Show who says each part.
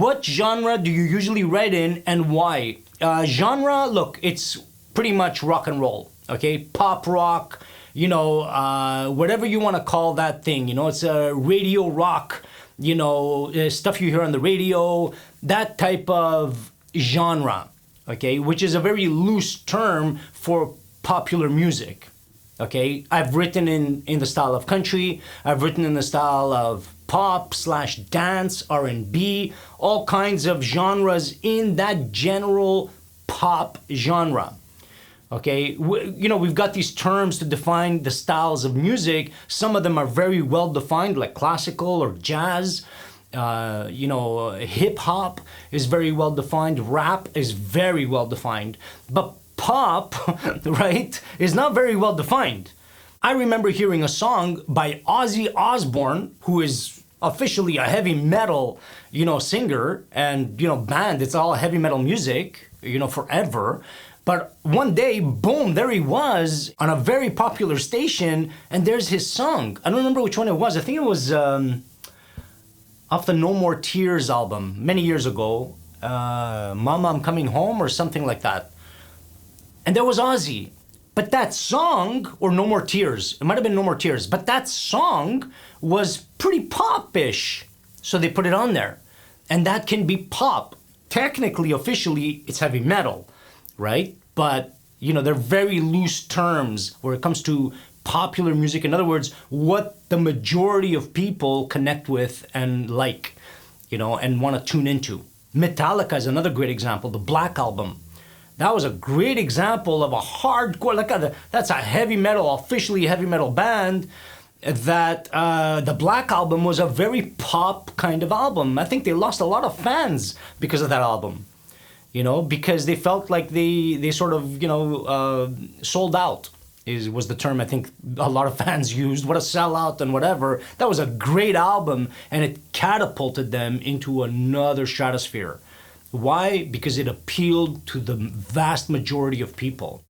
Speaker 1: what genre do you usually write in and why? Genre, look, it's pretty much rock and roll, okay? Pop rock, whatever you want to call that thing, it's a radio rock, stuff you hear on the radio, that type of genre, okay? Which is a very loose term for popular music, okay? I've written in the style of country, I've written in the style of pop/dance, R&B, all kinds of genres in that general pop genre. Okay, we've got these terms to define the styles of music. Some of them are very well defined, like classical or jazz. Hip hop is very well defined. Rap is very well defined. But pop, right, is not very well defined. I remember hearing a song by Ozzy Osbourne, who is officially a heavy metal, singer and, band. It's all heavy metal music, forever. But one day, boom, there he was on a very popular station, and there's his song. I don't remember which one it was. I think it was off the No More Tears album many years ago. Mama, I'm Coming Home or something like that. And there was Ozzy. But that song, or No More Tears, it might have been No More Tears, but that song was pretty pop-ish. So they put it on there. And that can be pop. Technically, officially, it's heavy metal, right? But, they're very loose terms where it comes to popular music. In other words, what the majority of people connect with and like, and want to tune into. Metallica is another great example, the Black Album. That was a great example of a hardcore, that's a heavy metal, officially heavy metal band, that the Black Album was a very pop kind of album. I think they lost a lot of fans because of that album, because they felt like they sort of, sold out was the term I think a lot of fans used. What a sellout and whatever. That was a great album, and it catapulted them into another stratosphere. Why? Because it appealed to the vast majority of people.